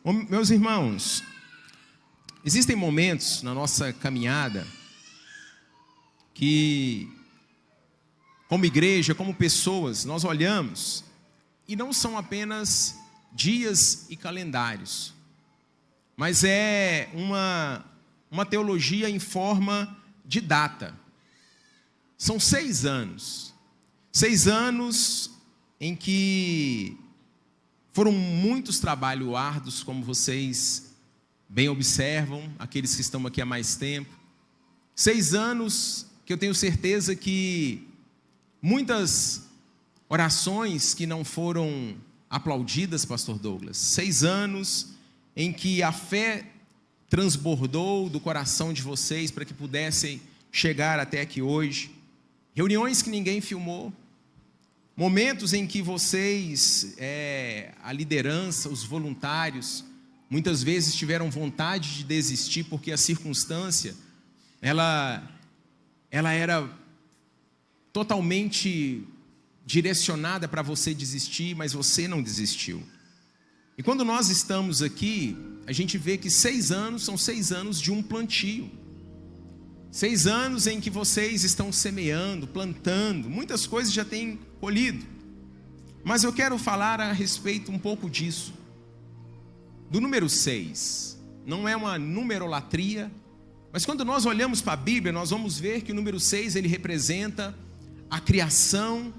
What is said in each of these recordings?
Meus irmãos, existem momentos na nossa caminhada que, como igreja, como pessoas, nós olhamos e não são apenas dias e calendários, mas é uma teologia em forma de data. São 6 anos. 6 anos em que foram muitos trabalhos árduos, como vocês bem observam, aqueles que estão aqui há mais tempo. 6 anos que eu tenho certeza que muitas orações que não foram aplaudidas, pastor Douglas. 6 anos em que a fé transbordou do coração de vocês para que pudessem chegar até aqui hoje. Reuniões que ninguém filmou. Momentos em que vocês, a liderança, os voluntários, muitas vezes tiveram vontade de desistir porque a circunstância, ela era totalmente direcionada para você desistir, mas você não desistiu. E quando nós estamos aqui, a gente vê que 6 anos são 6 anos de um plantio. 6 anos em que vocês estão semeando, plantando, muitas coisas já têm colhido. Mas eu quero falar a respeito um pouco disso. Do número 6, não é uma numerolatria, mas quando nós olhamos para a Bíblia, nós vamos ver que o número 6, ele representa a criação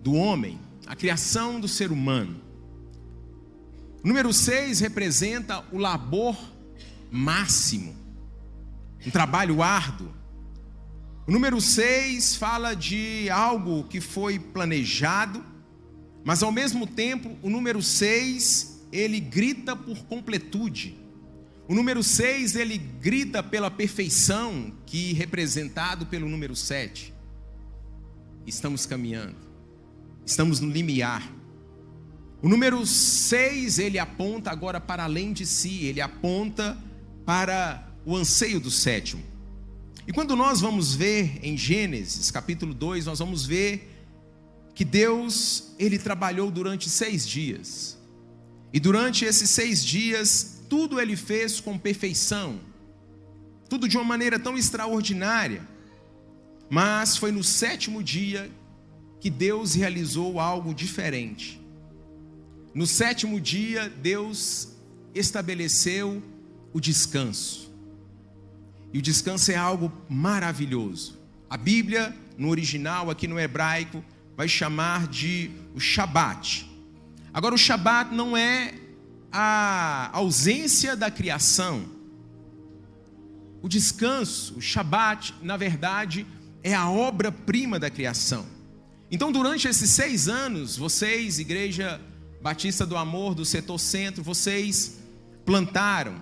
do homem, a criação do ser humano. O número 6 representa o labor máximo, um trabalho árduo. O número 6 fala de algo que foi planejado, mas ao mesmo tempo o número 6, ele grita por completude. O número 6, ele grita pela perfeição, que é representado pelo número 7. Estamos caminhando, estamos no limiar. O número 6, ele aponta agora para além de si, ele aponta para o anseio do 7º. E quando nós vamos ver em Gênesis capítulo 2, nós vamos ver que Deus, ele trabalhou durante 6 dias. E durante esses 6 dias, tudo ele fez com perfeição. Tudo de uma maneira tão extraordinária. Mas foi no 7º dia que Deus realizou algo diferente. No 7º dia, Deus estabeleceu o descanso. E o descanso é algo maravilhoso. A Bíblia, no original, aqui no hebraico, vai chamar de o Shabat. Agora, o Shabat não é a ausência da criação. O descanso, o Shabat, na verdade, é a obra-prima da criação. Então, durante esses 6 anos, vocês, Igreja Batista do Amor, do Setor Centro, vocês plantaram,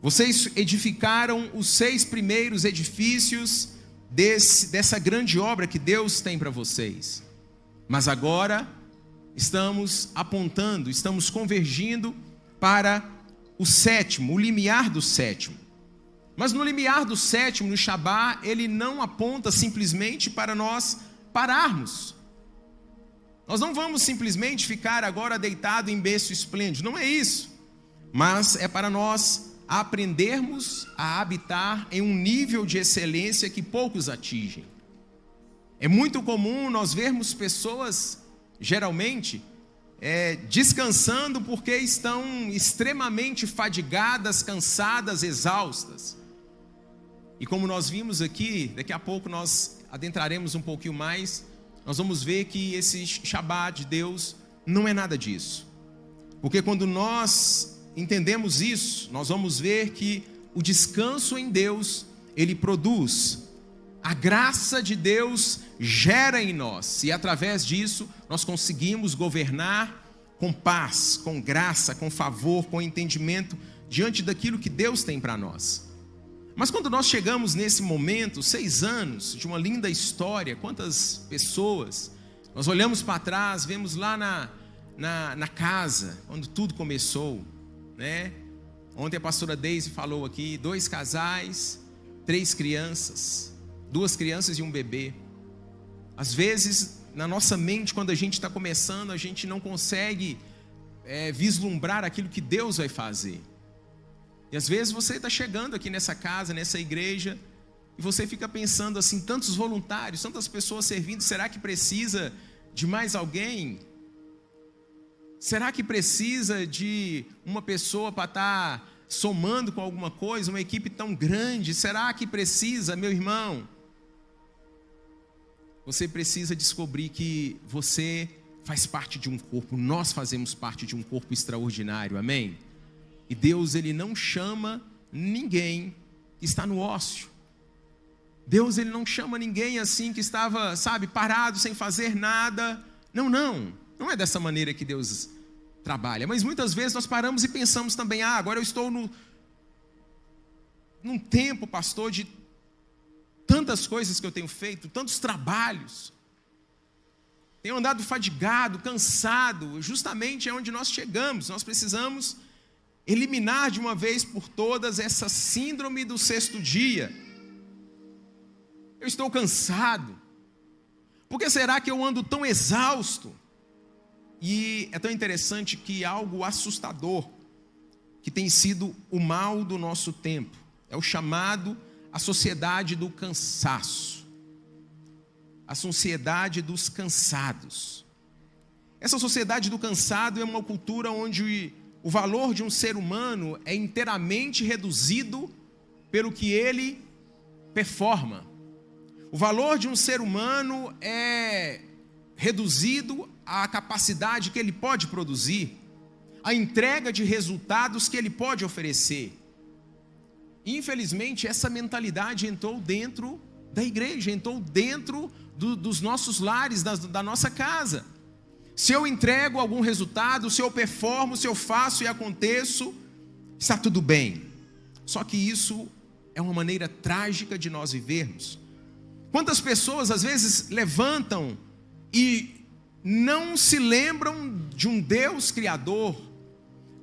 vocês edificaram os 6 primeiros edifícios dessa grande obra que Deus tem para vocês. Mas agora estamos apontando, estamos convergindo para o 7º, o limiar do 7º. Mas no limiar do 7º, no Shabat, ele não aponta simplesmente para nós pararmos. Nós não vamos simplesmente ficar agora deitado em berço esplêndido, não é isso. Mas é para nós aprendermos a habitar em um nível de excelência que poucos atingem. É muito comum nós vermos pessoas, geralmente, descansando porque estão extremamente fadigadas, cansadas, exaustas. E como nós vimos aqui, daqui a pouco nós adentraremos um pouquinho mais, nós vamos ver que esse Shabat de Deus não é nada disso. Porque quando nós entendemos isso, nós vamos ver que o descanso em Deus, ele produz. A graça de Deus gera em nós, e através disso nós conseguimos governar com paz, com graça, com favor, com entendimento, diante daquilo que Deus tem para nós. Mas quando nós chegamos nesse momento, 6 anos de uma linda história, quantas pessoas, nós olhamos para trás, vemos lá na casa, onde tudo começou, né? Ontem a pastora Deise falou aqui, 2 casais, 3 crianças, 2 crianças e um bebê. Às vezes, na nossa mente, quando a gente está começando, a gente não consegue vislumbrar aquilo que Deus vai fazer. E às vezes você está chegando aqui nessa casa, nessa igreja, e você fica pensando assim, tantos voluntários, tantas pessoas servindo, será que precisa de mais alguém? Será que precisa de uma pessoa para estar somando com alguma coisa, uma equipe tão grande? Será que precisa, meu irmão? Você precisa descobrir que você faz parte de um corpo, nós fazemos parte de um corpo extraordinário, amém? E Deus, Ele não chama ninguém que está no ócio. Deus, Ele não chama ninguém assim que estava, parado, sem fazer nada. Não é dessa maneira que Deus trabalha. Mas muitas vezes nós paramos e pensamos também, agora eu estou num tempo, pastor, de tantas coisas que eu tenho feito, tantos trabalhos. Tenho andado fadigado, cansado. Justamente é onde nós chegamos. Nós precisamos eliminar de uma vez por todas essa síndrome do sexto dia. Eu estou cansado. Por que será que eu ando tão exausto? E é tão interessante que algo assustador, que tem sido o mal do nosso tempo, é o chamado a sociedade do cansaço. A sociedade dos cansados. Essa sociedade do cansado é uma cultura onde o valor de um ser humano é inteiramente reduzido pelo que ele performa. O valor de um ser humano é reduzido à capacidade que ele pode produzir, à entrega de resultados que ele pode oferecer. Infelizmente, essa mentalidade entrou dentro da igreja, entrou dentro dos nossos lares, da nossa casa. Se eu entrego algum resultado, se eu performo, se eu faço e aconteço, está tudo bem. Só que isso é uma maneira trágica de nós vivermos. Quantas pessoas às vezes levantam e não se lembram de um Deus criador?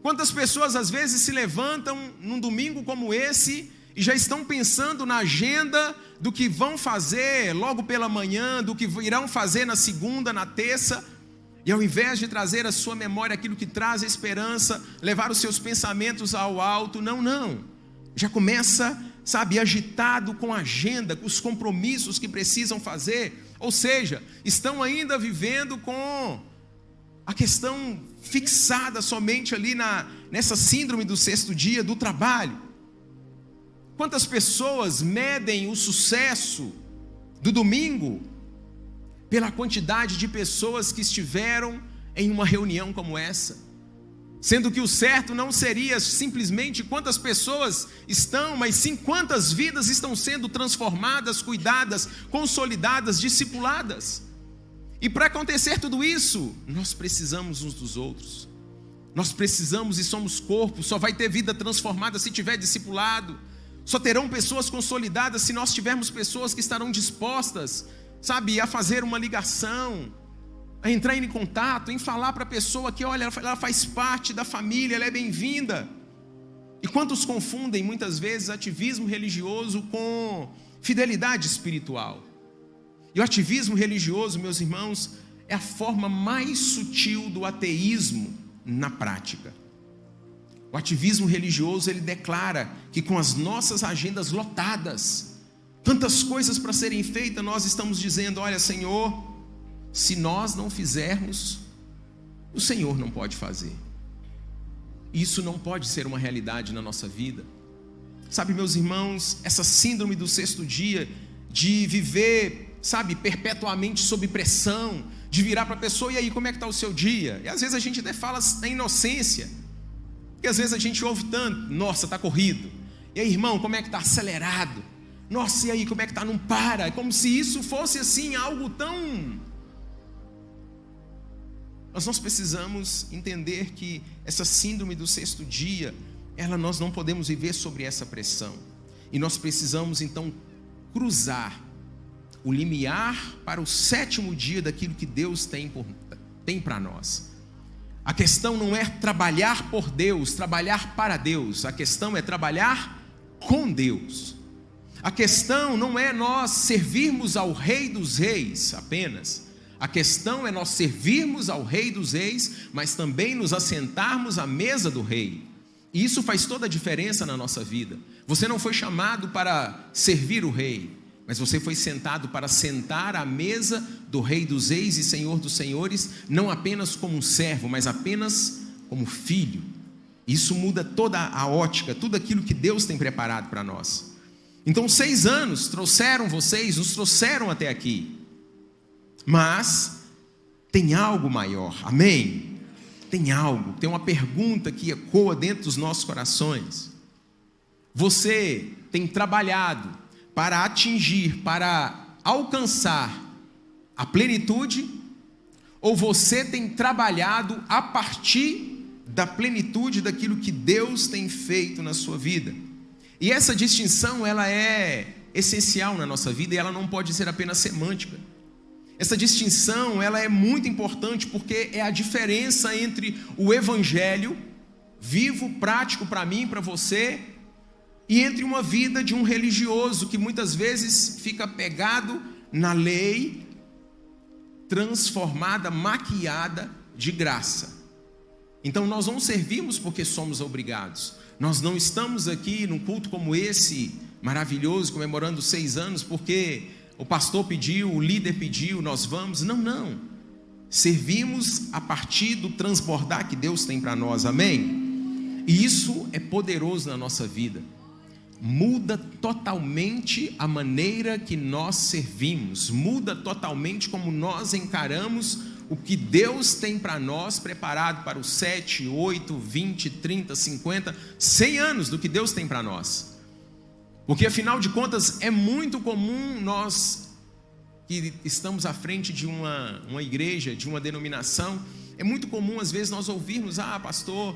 Quantas pessoas às vezes se levantam num domingo como esse e já estão pensando na agenda do que vão fazer logo pela manhã, do que irão fazer na segunda, na terça, e ao invés de trazer à sua memória aquilo que traz a esperança, levar os seus pensamentos ao alto, já começa, agitado com a agenda, com os compromissos que precisam fazer, ou seja, estão ainda vivendo com a questão fixada somente ali nessa síndrome do sexto dia do trabalho. Quantas pessoas medem o sucesso do domingo pela quantidade de pessoas que estiveram em uma reunião como essa? Sendo que o certo não seria simplesmente quantas pessoas estão, mas sim quantas vidas estão sendo transformadas, cuidadas, consolidadas, discipuladas. E para acontecer tudo isso, nós precisamos uns dos outros. Nós precisamos e somos corpo. Só vai ter vida transformada se tiver discipulado. Só terão pessoas consolidadas se nós tivermos pessoas que estarão dispostas, a fazer uma ligação, a entrar em contato, em falar para a pessoa que, olha, ela faz parte da família, ela é bem-vinda. E quantos confundem muitas vezes ativismo religioso com fidelidade espiritual? E o ativismo religioso, meus irmãos, é a forma mais sutil do ateísmo na prática. O ativismo religioso, ele declara que com as nossas agendas lotadas, tantas coisas para serem feitas, nós estamos dizendo, olha, Senhor, se nós não fizermos, o Senhor não pode fazer. Isso não pode ser uma realidade na nossa vida. Meus irmãos, essa síndrome do sexto dia, de viver, perpetuamente sob pressão, de virar para a pessoa, e aí, como é que está o seu dia? E às vezes a gente até fala na inocência, porque às vezes a gente ouve tanto, nossa, está corrido. E aí, irmão, como é que está? Acelerado. Nossa, e aí, como é que está? Não para. É como se isso fosse assim, algo tão... Mas nós precisamos entender que essa síndrome do sexto dia, nós não podemos viver sobre essa pressão. E nós precisamos então cruzar o limiar para o sétimo dia daquilo que Deus tem para nós. A questão não é trabalhar por Deus, trabalhar para Deus. A questão é trabalhar com Deus. A questão não é nós servirmos ao Rei dos Reis apenas. A questão é nós servirmos ao Rei dos Reis, mas também nos assentarmos à mesa do Rei. E isso faz toda a diferença na nossa vida. Você não foi chamado para servir o Rei, mas você foi sentado para sentar à mesa do Rei dos Reis e Senhor dos Senhores, não apenas como um servo, mas apenas como filho. Isso muda toda a ótica, tudo aquilo que Deus tem preparado para nós. Então 6 anos trouxeram vocês, nos trouxeram até aqui. Mas tem algo maior, amém? Tem algo, tem uma pergunta que ecoa dentro dos nossos corações. Você tem trabalhado para atingir, para alcançar a plenitude, ou você tem trabalhado a partir da plenitude daquilo que Deus tem feito na sua vida? E essa distinção, ela é essencial na nossa vida e ela não pode ser apenas semântica. Essa distinção, ela é muito importante porque é a diferença entre o evangelho vivo, prático para mim e para você, e entre uma vida de um religioso que muitas vezes fica pegado na lei, transformada, maquiada de graça. Então nós não servimos porque somos obrigados. Nós não estamos aqui num culto como esse, maravilhoso, comemorando 6 anos, porque o pastor pediu, o líder pediu, nós vamos. Não. Servimos a partir do transbordar que Deus tem para nós, amém? E isso é poderoso na nossa vida. Muda totalmente a maneira que nós servimos, muda totalmente como nós encaramos o que Deus tem para nós preparado para os 7, 8, 20, 30, 50, 100 anos do que Deus tem para nós. Porque afinal de contas é muito comum nós que estamos à frente de uma igreja, de uma denominação, é muito comum às vezes nós ouvirmos: pastor,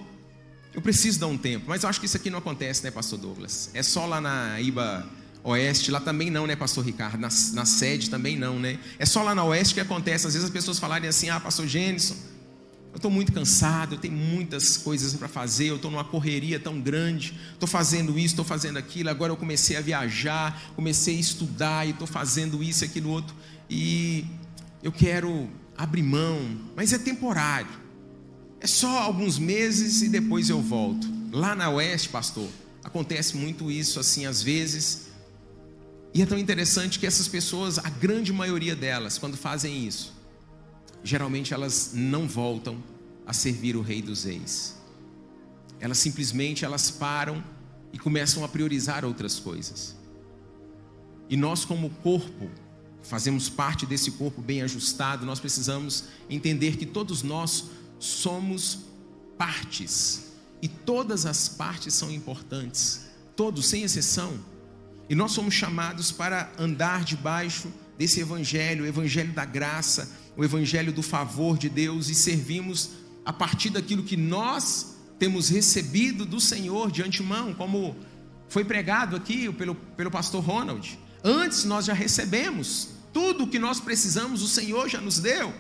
eu preciso dar um tempo. Mas eu acho que isso aqui não acontece, né, pastor Douglas? É só lá na Iba Oeste, lá também não, né, pastor Ricardo? Na sede também não, né? É só lá na Oeste que acontece. Às vezes as pessoas falarem assim: pastor Gênison, eu estou muito cansado, eu tenho muitas coisas para fazer, eu estou numa correria tão grande, estou fazendo isso, estou fazendo aquilo, agora eu comecei a viajar, comecei a estudar e estou fazendo isso e aquilo outro, e eu quero abrir mão, mas é temporário, é só alguns meses e depois eu volto. Lá na Oeste, pastor, acontece muito isso assim às vezes, e é tão interessante que essas pessoas, a grande maioria delas, quando fazem isso, geralmente elas não voltam a servir o Rei dos Reis. Elas simplesmente param e começam a priorizar outras coisas. E nós, como corpo, fazemos parte desse corpo bem ajustado. Nós precisamos entender que todos nós somos partes, e todas as partes são importantes, todos sem exceção. E nós somos chamados para andar debaixo desse evangelho, o evangelho da graça, o evangelho do favor de Deus, e servimos a partir daquilo que nós temos recebido do Senhor de antemão, como foi pregado aqui pelo pastor Ronald. Antes nós já recebemos tudo o que nós precisamos, o Senhor já nos deu.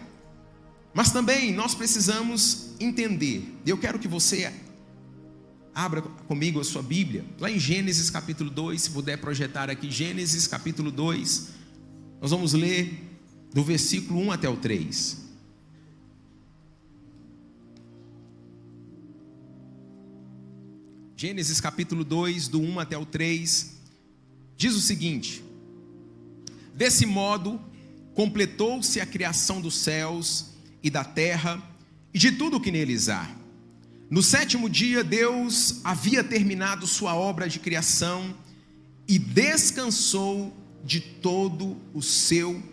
Mas também nós precisamos entender. Eu quero que você abra comigo a sua Bíblia, lá em Gênesis capítulo 2, se puder projetar aqui, Gênesis capítulo 2, nós vamos ler do versículo 1 até o 3. Gênesis capítulo 2, do 1 até o 3, diz o seguinte: desse modo, completou-se a criação dos céus e da terra e de tudo o que neles há. No 7º dia, Deus havia terminado sua obra de criação e descansou de todo o seu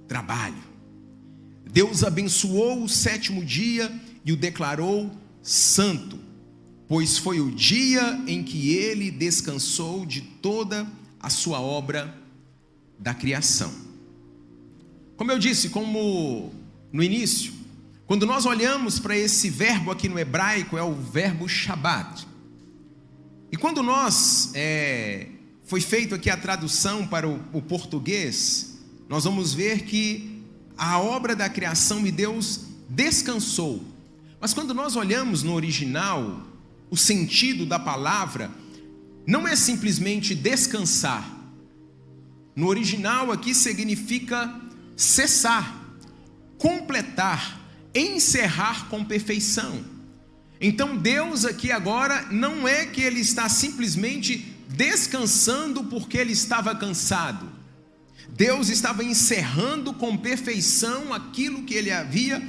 trabalho. Deus abençoou o 7º dia e o declarou santo, pois foi o dia em que ele descansou de toda a sua obra da criação. Como eu disse, como no início, quando nós olhamos para esse verbo aqui no hebraico, é o verbo Shabbat. E quando foi feito aqui a tradução para o português, nós vamos ver que a obra da criação e Deus descansou. Mas quando nós olhamos no original, o sentido da palavra não é simplesmente descansar. No original aqui significa cessar, completar, encerrar com perfeição. Então Deus aqui agora não é que Ele está simplesmente descansando porque Ele estava cansado. Deus estava encerrando com perfeição aquilo que Ele havia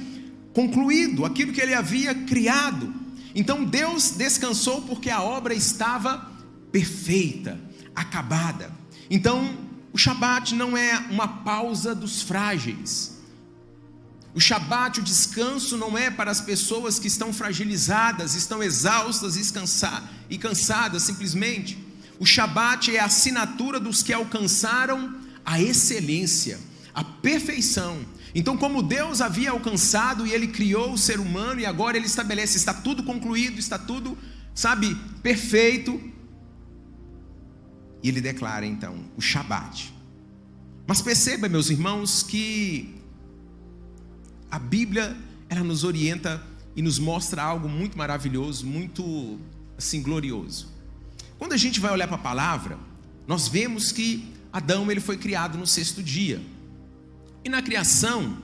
concluído, aquilo que Ele havia criado. Então Deus descansou porque a obra estava perfeita, acabada. Então o Shabat não é uma pausa dos frágeis. O Shabat, o descanso, não é para as pessoas que estão fragilizadas, estão exaustas e cansadas simplesmente. O Shabat é a assinatura dos que alcançaram a excelência, a perfeição. Então, como Deus havia alcançado e Ele criou o ser humano, e agora Ele estabelece, está tudo concluído, está tudo, perfeito. E Ele declara então o Shabat. Mas perceba, meus irmãos, que a Bíblia, ela nos orienta e nos mostra algo muito maravilhoso, muito glorioso. Quando a gente vai olhar para a palavra, nós vemos que Adão, ele foi criado no 6º dia. E na criação,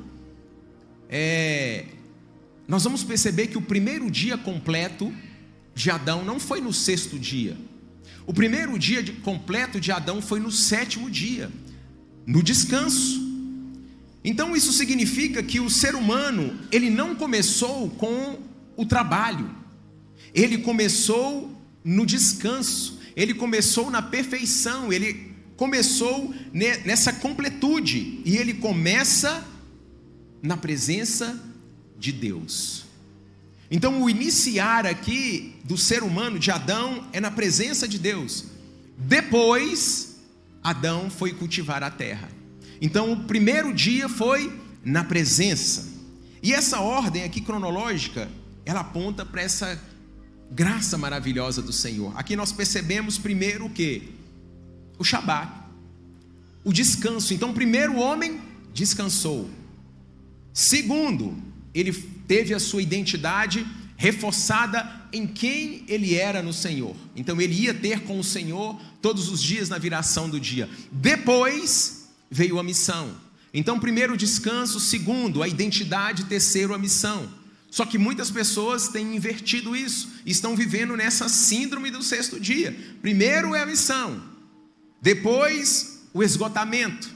nós vamos perceber que o primeiro dia completo de Adão não foi no 6º dia. O primeiro dia completo de Adão foi no 7º dia, no descanso. Então isso significa que o ser humano, ele não começou com o trabalho, ele começou no descanso, ele começou na perfeição, ele começou nessa completude, e ele começa na presença de Deus. Então o iniciar aqui do ser humano, de Adão, é na presença de Deus. Depois Adão foi cultivar a terra. Então o primeiro dia foi na presença. E essa ordem aqui cronológica, ela aponta para essa graça maravilhosa do Senhor. Aqui nós percebemos primeiro o quê? O Shabat, o descanso. Então primeiro o homem descansou. Segundo, ele teve a sua identidade reforçada em quem ele era no Senhor. Então ele ia ter com o Senhor todos os dias na viração do dia. Depois veio a missão. Então primeiro o descanso, segundo a identidade, terceiro a missão. Só que muitas pessoas têm invertido isso, estão vivendo nessa síndrome do 6º dia. Primeiro é a missão, depois o esgotamento,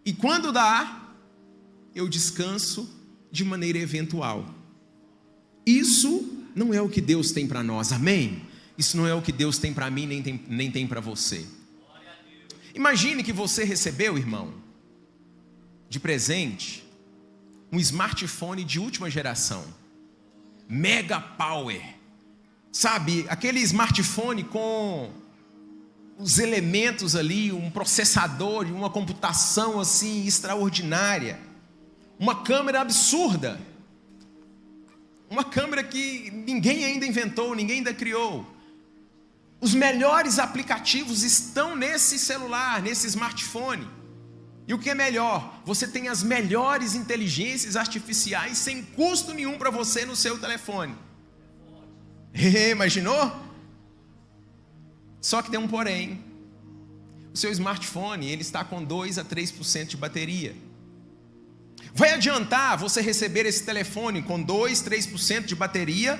e quando dá, eu descanso de maneira eventual. Isso não é o que Deus tem para nós, amém? Isso não é o que Deus tem para mim, nem tem para você. Imagine que você recebeu, irmão, de presente, um smartphone de última geração, mega power, aquele smartphone com os elementos ali, um processador, uma computação extraordinária, uma câmera absurda, uma câmera que ninguém ainda inventou, ninguém ainda criou. Os melhores aplicativos estão nesse celular, nesse smartphone. E o que é melhor? Você tem as melhores inteligências artificiais sem custo nenhum para você no seu telefone. Imaginou? Só que tem um porém. O seu smartphone, ele está com 2 a 3% de bateria. Vai adiantar você receber esse telefone com 2, 3% de bateria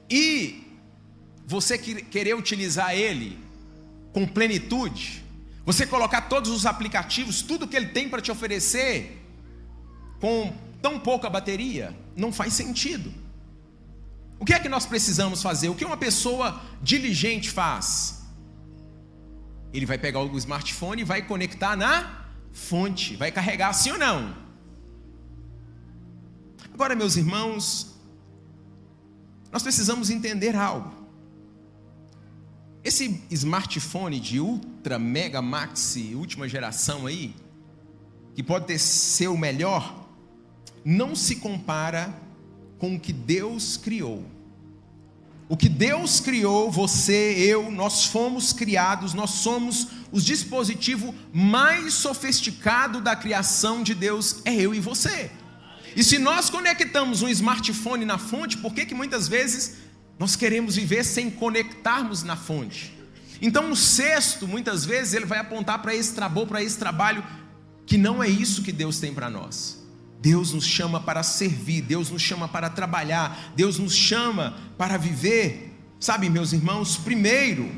e você querer utilizar ele com plenitude? Você colocar todos os aplicativos, tudo que ele tem para te oferecer, com tão pouca bateria? Não faz sentido. O que é que nós precisamos fazer? O que uma pessoa diligente faz? Ele vai pegar o smartphone e vai conectar na fonte, vai carregar, sim ou não? Agora, meus irmãos, nós precisamos entender algo. Esse smartphone de ultra, mega, maxi, última geração aí, que pode ser o melhor, não se compara com o que Deus criou. O que Deus criou, você, eu, nós fomos criados, nós somos o dispositivo mais sofisticado da criação de Deus, é eu e você. E se nós conectamos um smartphone na fonte, por que muitas vezes nós queremos viver sem conectarmos na fonte? Então o sexto, muitas vezes, ele vai apontar para esse trabalho, que não é isso que Deus tem para nós. Deus nos chama para servir, Deus nos chama para trabalhar, Deus nos chama para viver, sabe, meus irmãos, primeiro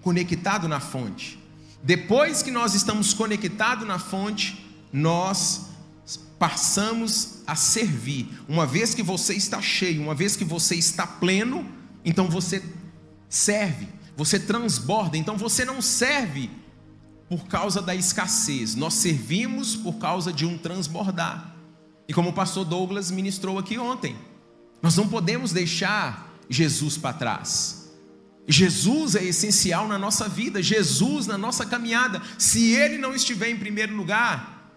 conectado na fonte. Depois que nós estamos conectados na fonte, nós passamos a servir. Uma vez que você está cheio, uma vez que você está pleno, então você serve, você transborda. Então você não serve por causa da escassez, nós servimos por causa de um transbordar. E como o pastor Douglas ministrou aqui ontem, nós não podemos deixar Jesus para trás. Jesus é essencial na nossa vida, Jesus na nossa caminhada. Se Ele não estiver em primeiro lugar,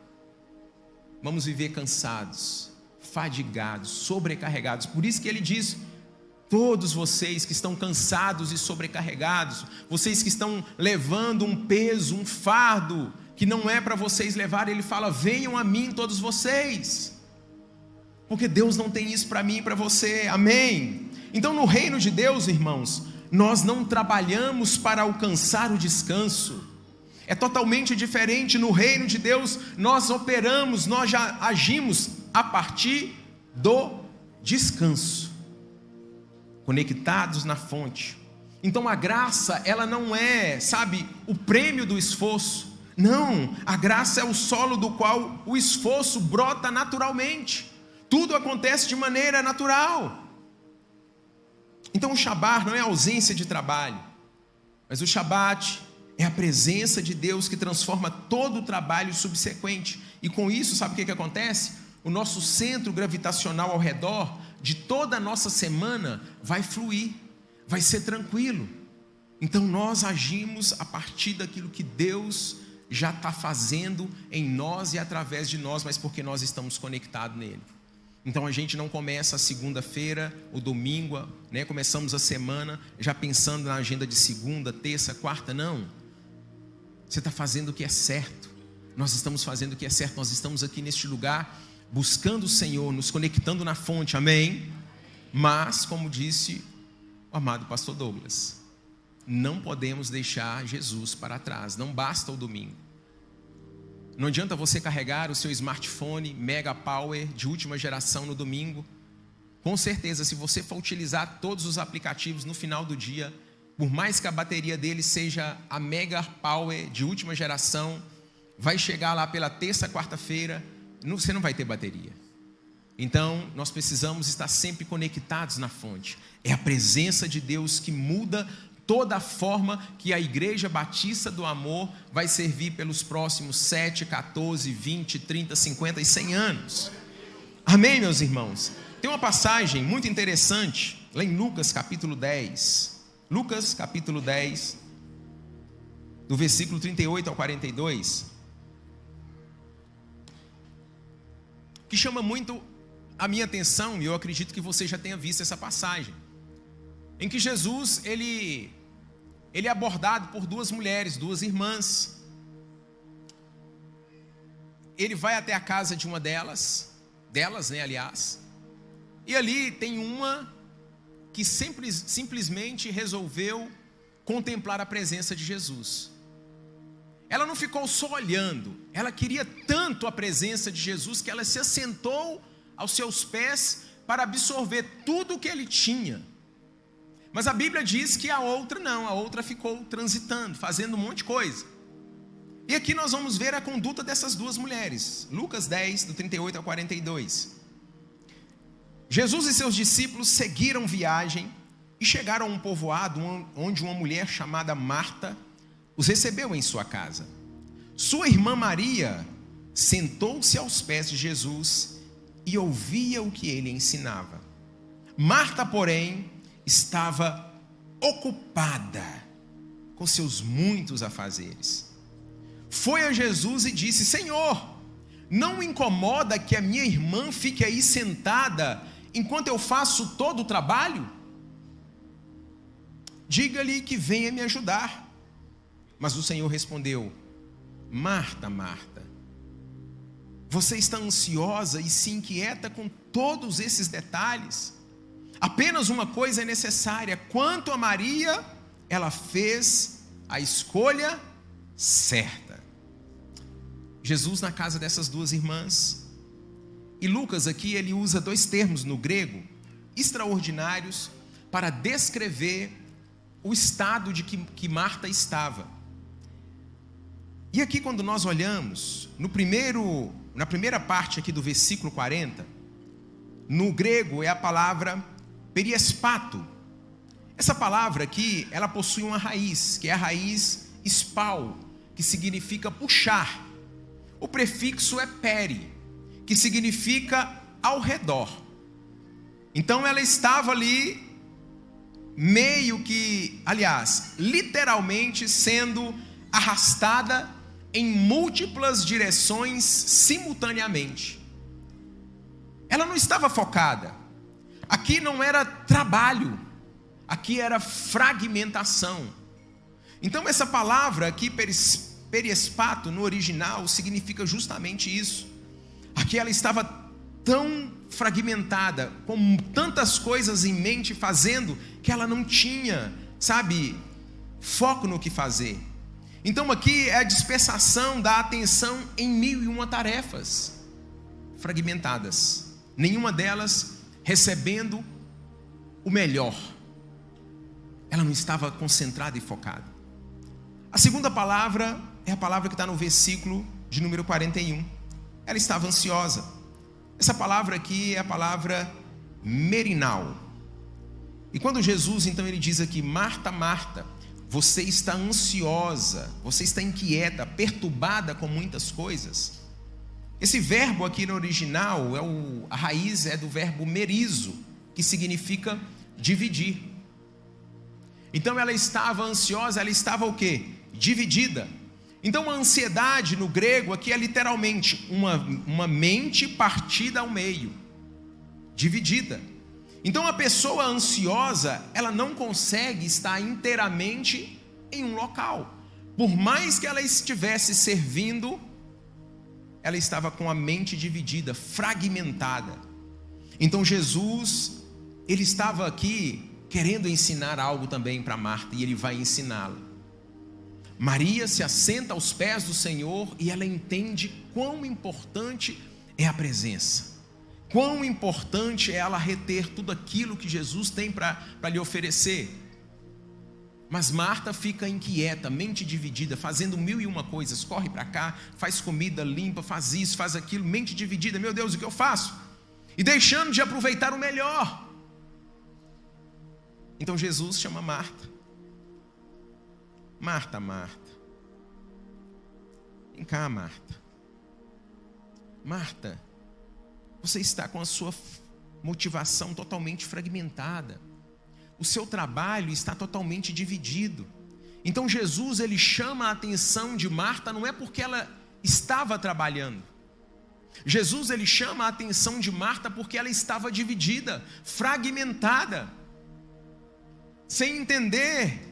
vamos viver cansados, fadigados, sobrecarregados. Por isso que Ele diz: todos vocês que estão cansados e sobrecarregados, vocês que estão levando um peso, um fardo que não é para vocês levar, Ele fala: venham a mim todos vocês, porque Deus não tem isso para mim e para você, amém? Então no reino de Deus, irmãos, nós não trabalhamos para alcançar o descanso, é totalmente diferente. No reino de Deus nós operamos, nós já agimos a partir do descanso, conectados na fonte. Então a graça, ela não é, sabe, o prêmio do esforço, não, a graça é o solo do qual o esforço brota naturalmente, tudo acontece de maneira natural. Então o Shabat não é a ausência de trabalho, mas o Shabat é a presença de Deus que transforma todo o trabalho subsequente. E com isso, sabe o que acontece? O nosso centro gravitacional ao redor de toda a nossa semana vai fluir, vai ser tranquilo. Então nós agimos a partir daquilo que Deus já está fazendo em nós e através de nós, mas porque nós estamos conectados nele. Então a gente não começa a segunda-feira, o domingo, né? Começamos a semana já pensando na agenda de segunda, terça, quarta, não. Você está fazendo o que é certo, nós estamos fazendo o que é certo, nós estamos aqui neste lugar buscando o Senhor, nos conectando na fonte, amém? Mas, como disse o amado pastor Douglas, não podemos deixar Jesus para trás, não basta o domingo. Não adianta você carregar o seu smartphone Mega Power de última geração no domingo. Com certeza, se você for utilizar todos os aplicativos no final do dia, por mais que a bateria dele seja a Mega Power de última geração, vai chegar lá pela terça, quarta-feira, você não vai ter bateria. Então nós precisamos estar sempre conectados na fonte. É a presença de Deus que muda toda a forma que a Igreja Batista do Amor vai servir pelos próximos 7, 14, 20, 30, 50 e 100 anos. Amém, meus irmãos? Tem uma passagem muito interessante lá em Lucas capítulo 10. Lucas capítulo 10, do versículo 38 ao 42, que chama muito a minha atenção, e eu acredito que você já tenha visto essa passagem, em que Jesus, ele é abordado por duas mulheres, duas irmãs. Ele vai até a casa de uma delas, né, aliás, e ali tem uma que simplesmente resolveu contemplar a presença de Jesus. Ela não ficou só olhando, ela queria tanto a presença de Jesus que ela se assentou aos seus pés para absorver tudo o que ele tinha. Mas a Bíblia diz que a outra não, a outra ficou transitando, fazendo um monte de coisa. E aqui nós vamos ver a conduta dessas duas mulheres. Lucas 10, do 38 ao 42. Jesus e seus discípulos seguiram viagem e chegaram a um povoado onde uma mulher chamada Marta os recebeu em sua casa. Sua irmã Maria sentou-se aos pés de Jesus e ouvia o que ele ensinava. Marta, porém, estava ocupada com seus muitos afazeres. Foi a Jesus e disse: Senhor, não me incomoda que a minha irmã fique aí sentada enquanto eu faço todo o trabalho? Diga-lhe que venha me ajudar. Mas o Senhor respondeu: Marta, Marta, você está ansiosa e se inquieta com todos esses detalhes. Apenas uma coisa é necessária. Quanto a Maria, ela fez a escolha certa. Jesus, na casa dessas duas irmãs, E Lucas aqui ele usa dois termos no grego extraordinários para descrever o estado de que Marta estava. E aqui quando nós olhamos na primeira parte aqui do versículo 40, no grego é a palavra periespato. Essa palavra aqui, ela possui uma raiz, que é a raiz espal, que significa puxar. O prefixo é peri, que significa ao redor. Então ela estava ali, meio que, aliás, literalmente sendo arrastada em múltiplas direções simultaneamente. Ela não estava focada. Aqui não era trabalho, aqui era fragmentação. Então essa palavra aqui, periespato, no original, significa justamente isso. Aqui ela estava tão fragmentada, com tantas coisas em mente fazendo, que ela não tinha, foco no que fazer. Então aqui é a dispersação da atenção em 1001 tarefas fragmentadas, nenhuma delas recebendo o melhor. Ela não estava concentrada e focada. A segunda palavra é a palavra que está no versículo de número 41. Ela estava ansiosa. Essa palavra aqui é a palavra merinal. E quando Jesus então ele diz aqui: Marta, Marta, você está ansiosa, você está inquieta, perturbada com muitas coisas. Esse verbo aqui no original, a raiz é do verbo merizo, que significa dividir. Então ela estava ansiosa, ela estava o quê? Dividida. Então a ansiedade no grego aqui é literalmente uma mente partida ao meio, dividida. Então a pessoa ansiosa, ela não consegue estar inteiramente em um local. Por mais que ela estivesse servindo, ela estava com a mente dividida, fragmentada. Então Jesus, ele estava aqui querendo ensinar algo também para Marta, e ele vai ensiná-la. Maria se assenta aos pés do Senhor e ela entende quão importante é a presença. Quão importante é ela reter tudo aquilo que Jesus tem para lhe oferecer. Mas Marta fica inquieta, mente dividida, fazendo 1001 coisas. Corre para cá, faz comida, limpa, faz isso, faz aquilo. Mente dividida, meu Deus, o que eu faço? E deixando de aproveitar o melhor. Então Jesus chama Marta. Marta, Marta. Vem cá, Marta. Marta, você está com a sua motivação totalmente fragmentada. O seu trabalho está totalmente dividido. Então Jesus, ele chama a atenção de Marta, não é porque ela estava trabalhando. Jesus, ele chama a atenção de Marta porque ela estava dividida, fragmentada, sem entender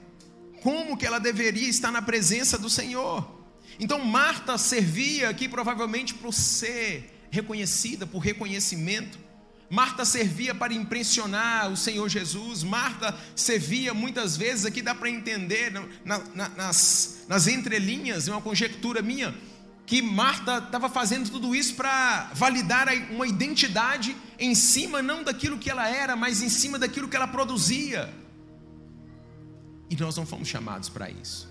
como que ela deveria estar na presença do Senhor. Então Marta servia aqui provavelmente por ser reconhecida, por reconhecimento. Marta servia para impressionar o Senhor Jesus. Marta servia muitas vezes, aqui dá para entender nas entrelinhas, é uma conjectura minha, que Marta estava fazendo tudo isso para validar uma identidade em cima não daquilo que ela era, mas em cima daquilo que ela produzia. E nós não fomos chamados para isso.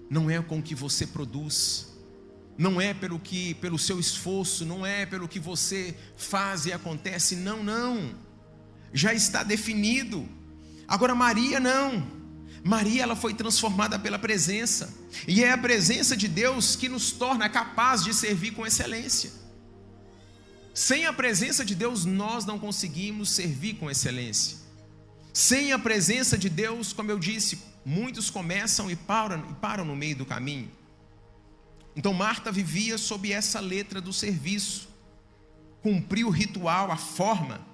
Não é com o que você produz, não é pelo seu esforço, não é pelo que você faz e acontece, não, já está definido. Agora Maria não, Maria ela foi transformada pela presença, e é a presença de Deus que nos torna capazes de servir com excelência. Sem a presença de Deus nós não conseguimos servir com excelência. Sem a presença de Deus, como eu disse, muitos começam e param no meio do caminho. Então Marta vivia sob essa letra do serviço, cumpriu o ritual, a forma.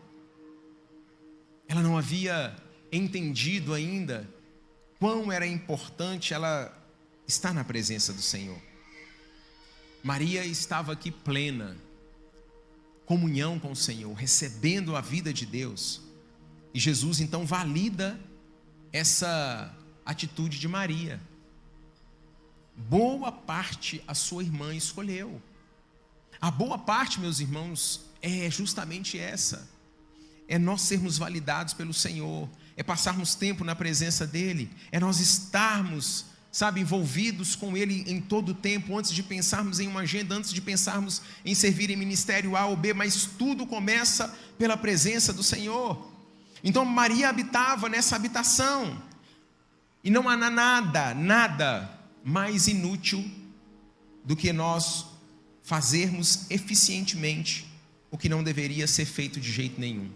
Ela não havia entendido ainda quão era importante ela estar na presença do Senhor. Maria estava aqui plena, comunhão com o Senhor, recebendo a vida de Deus. E Jesus então valida essa atitude de Maria. Boa parte a sua irmã escolheu. A boa parte, meus irmãos, é justamente essa. É nós sermos validados pelo Senhor, é passarmos tempo na presença dEle, é nós estarmos, envolvidos com Ele em todo o tempo, antes de pensarmos em uma agenda, antes de pensarmos em servir em ministério A ou B, mas tudo começa pela presença do Senhor. Então Maria habitava nessa habitação, e não há nada mais inútil do que nós fazermos eficientemente o que não deveria ser feito de jeito nenhum.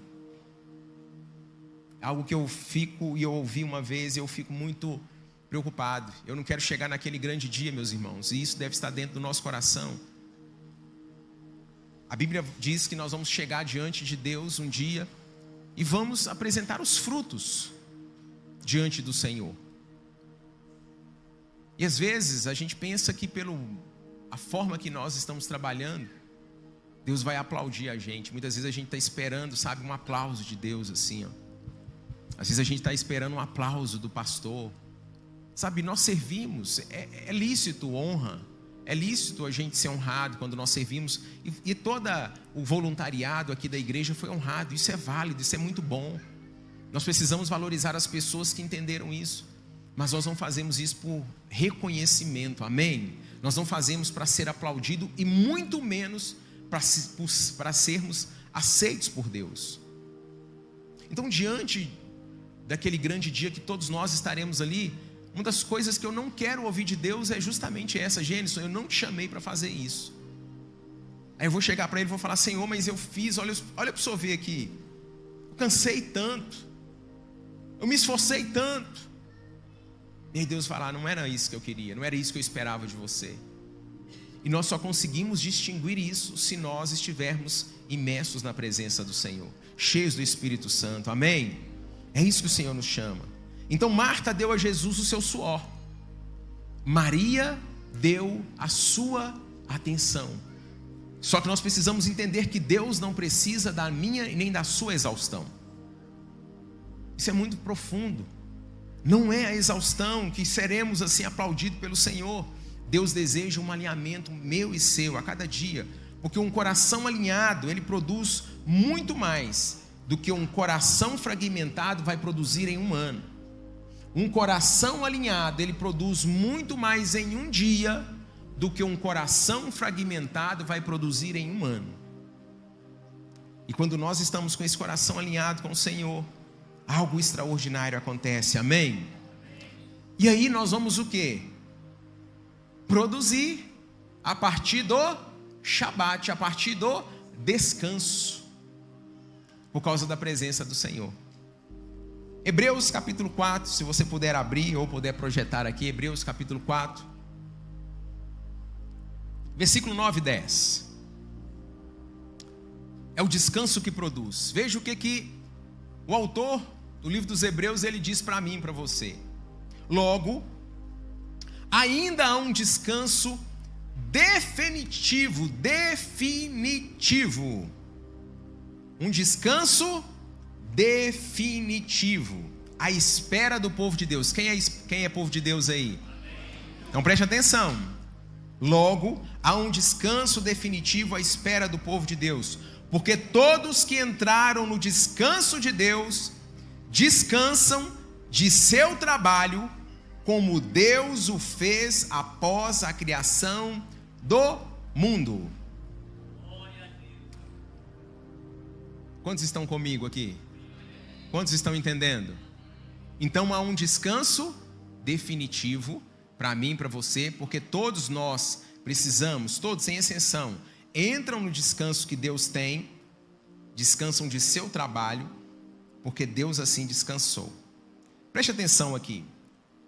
Algo que eu ouvi uma vez e eu fico muito preocupado. Eu não quero chegar naquele grande dia, meus irmãos, e isso deve estar dentro do nosso coração. A Bíblia diz que nós vamos chegar diante de Deus um dia e vamos apresentar os frutos diante do Senhor. E às vezes a gente pensa que a forma que nós estamos trabalhando, Deus vai aplaudir a gente. Muitas vezes a gente está esperando, um aplauso de Deus assim, ó. Às vezes a gente está esperando um aplauso do pastor. Nós servimos, é lícito honra, é lícito a gente ser honrado quando nós servimos. E todo o voluntariado aqui da igreja foi honrado, isso é válido, isso é muito bom. Nós precisamos valorizar as pessoas que entenderam isso. Mas nós não fazemos isso por reconhecimento, amém? Nós não fazemos para ser aplaudido e muito menos para sermos aceitos por Deus. Então, diante daquele grande dia que todos nós estaremos ali, uma das coisas que eu não quero ouvir de Deus é justamente essa: Gênesis, eu não te chamei para fazer isso. Aí eu vou chegar para ele e vou falar: Senhor, mas eu fiz, olha para o senhor ver aqui, eu cansei tanto, eu me esforcei tanto. E aí Deus fala: não era isso que eu queria, não era isso que eu esperava de você. E nós só conseguimos distinguir isso se nós estivermos imersos na presença do Senhor, cheios do Espírito Santo, amém? É isso que o Senhor nos chama. Então Marta deu a Jesus o seu suor, Maria deu a sua atenção. Só que nós precisamos entender que Deus não precisa da minha e nem da sua exaustão. Isso é muito profundo. Não é a exaustão que seremos assim aplaudidos pelo Senhor. Deus deseja um alinhamento meu e seu a cada dia, porque um coração alinhado, ele produz muito mais do que um coração fragmentado vai produzir em um ano. Um coração alinhado, ele produz muito mais em um dia do que um coração fragmentado vai produzir em um ano. E quando nós estamos com esse coração alinhado com o Senhor, algo extraordinário acontece, amém? E aí nós vamos o quê? Produzir a partir do Shabat, a partir do descanso, por causa da presença do Senhor. Hebreus capítulo 4, se você puder abrir ou puder projetar aqui, Hebreus capítulo 4, versículo 9 e 10. É o descanso que produz. Veja o que o autor do livro dos Hebreus, ele diz para mim e para você. Logo, ainda há um descanso definitivo. Um descanso definitivo à espera do povo de Deus. Quem é povo de Deus aí? Então preste atenção. Logo, há um descanso definitivo à espera do povo de Deus, porque todos que entraram no descanso de Deus descansam de seu trabalho, como Deus o fez após a criação do mundo. Quantos estão comigo aqui? Quantos estão entendendo? Então há um descanso definitivo para mim e para você, porque todos nós precisamos, todos sem exceção, entram no descanso que Deus tem, descansam de seu trabalho, porque Deus assim descansou. Preste atenção aqui.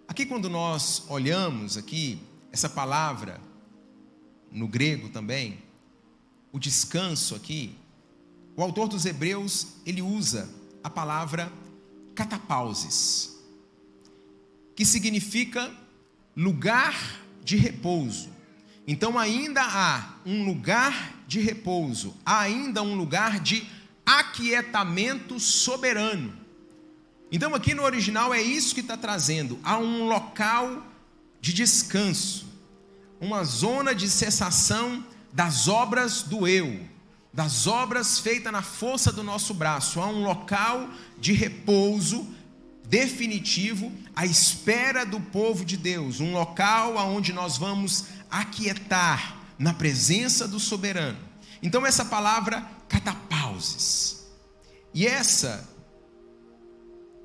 Aqui quando nós olhamos aqui, essa palavra, no grego também, o descanso aqui, o autor dos Hebreus, ele usa a palavra catapauses, que significa lugar de repouso. Então ainda há um lugar de repouso, há ainda um lugar de aquietamento soberano. Então aqui no original é isso que está trazendo, há um local de descanso, uma zona de cessação das obras do eu, das obras feitas na força do nosso braço. Há um local de repouso definitivo à espera do povo de Deus, um local onde nós vamos aquietar na presença do soberano. Então essa palavra catapauses, e esse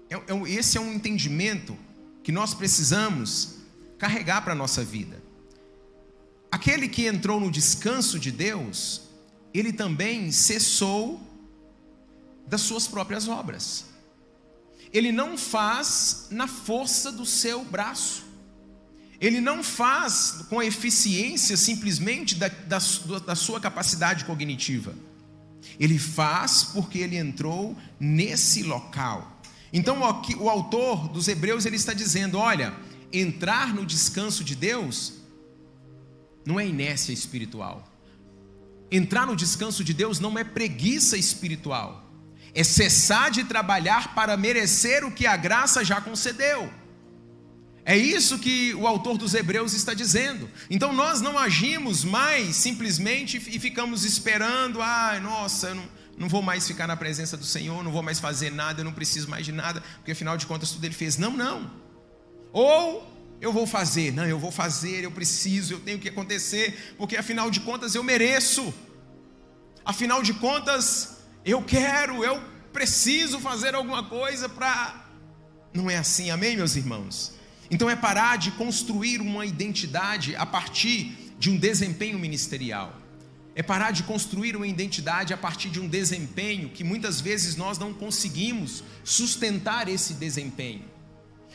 é um entendimento que nós precisamos carregar para a nossa vida. Aquele que entrou no descanso de Deus, ele também cessou das suas próprias obras. Ele não faz na força do seu braço. Ele não faz com eficiência simplesmente da sua capacidade cognitiva. Ele faz porque ele entrou nesse local. Então o autor dos Hebreus, ele está dizendo, olha, entrar no descanso de Deus não é inércia espiritual. Entrar no descanso de Deus não é preguiça espiritual. É cessar de trabalhar para merecer o que a graça já concedeu. É isso que o autor dos Hebreus está dizendo. Então nós não agimos mais simplesmente e ficamos esperando, nossa, eu não vou mais ficar na presença do Senhor, não vou mais fazer nada, eu não preciso mais de nada, porque afinal de contas tudo ele fez. Não. Ou eu vou fazer, eu preciso, eu tenho que acontecer, porque afinal de contas eu mereço. Afinal de contas eu preciso fazer alguma coisa para... Não é assim, amém, meus irmãos? Então é parar de construir uma identidade a partir de um desempenho ministerial. É parar de construir uma identidade a partir de um desempenho que muitas vezes nós não conseguimos sustentar esse desempenho.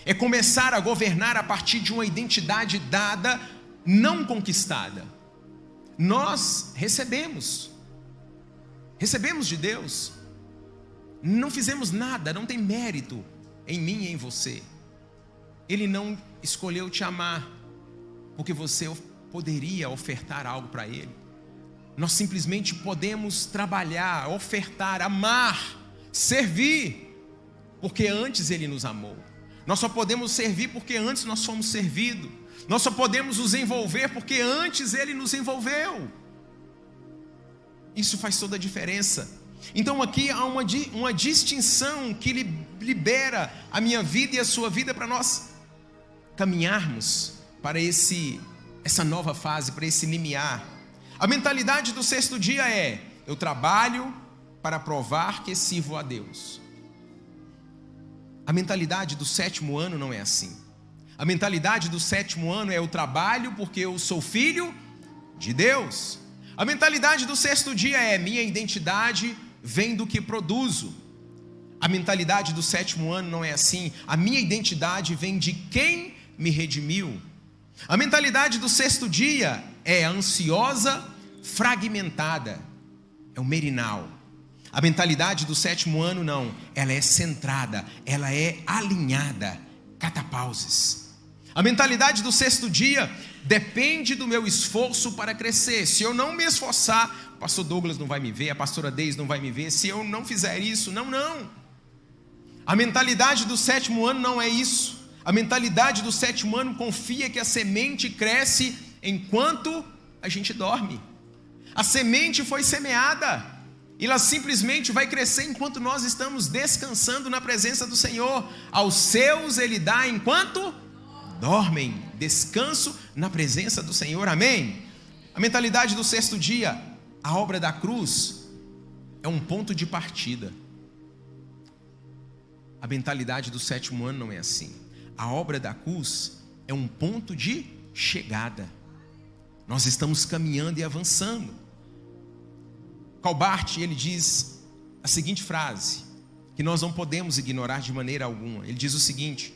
É começar a governar a partir de uma identidade dada, não conquistada. Nós recebemos de Deus. Não fizemos nada, não tem mérito em mim e em você. Ele não escolheu te amar porque você poderia ofertar algo para Ele. Nós simplesmente podemos trabalhar, ofertar, amar, servir, porque antes Ele nos amou. Nós só podemos servir porque antes nós fomos servidos. Nós só podemos nos envolver porque antes Ele nos envolveu. Isso faz toda a diferença. Então aqui há uma distinção que libera a minha vida e a sua vida para nós caminharmos para essa nova fase, para esse limiar. A mentalidade do sexto dia é: eu trabalho para provar que sirvo a Deus. A mentalidade do sétimo ano não é assim. A mentalidade do sétimo ano é: eu trabalho porque eu sou filho de Deus. A mentalidade do sexto dia é: minha identidade vem do que produzo. A mentalidade do sétimo ano não é assim. A minha identidade vem de quem me redimiu. A mentalidade do sexto dia é ansiosa, fragmentada, é o merinal. A mentalidade do sétimo ano não, ela é centrada, ela é alinhada, catapauses. A mentalidade do sexto dia depende do meu esforço para crescer. Se eu não me esforçar, o pastor Douglas não vai me ver, a pastora Deise não vai me ver. Se eu não fizer isso, não. A mentalidade do sétimo ano não é isso. A mentalidade do sétimo ano confia que a semente cresce enquanto a gente dorme. A semente foi semeada e ela simplesmente vai crescer enquanto nós estamos descansando na presença do Senhor. Aos seus Ele dá enquanto dormem. Descanso na presença do Senhor, amém? A mentalidade do sexto dia, a obra da cruz é um ponto de partida. A mentalidade do sétimo ano não é assim. A obra da cruz é um ponto de chegada. Nós estamos caminhando e avançando. Calbart, ele diz a seguinte frase, que nós não podemos ignorar de maneira alguma. Ele diz o seguinte: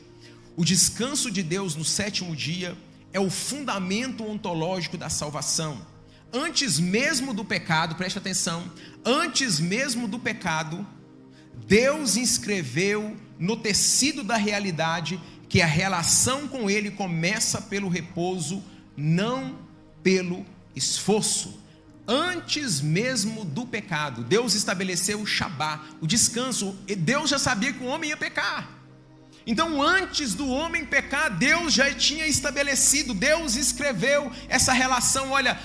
o descanso de Deus no sétimo dia é o fundamento ontológico da salvação. Antes mesmo do pecado, preste atenção, antes mesmo do pecado, Deus inscreveu no tecido da realidade que a relação com Ele começa pelo repouso, não pelo esforço. Antes mesmo do pecado, Deus estabeleceu o Shabá, o descanso, e Deus já sabia que o homem ia pecar. Então antes do homem pecar, Deus já tinha estabelecido, Deus escreveu essa relação. Olha,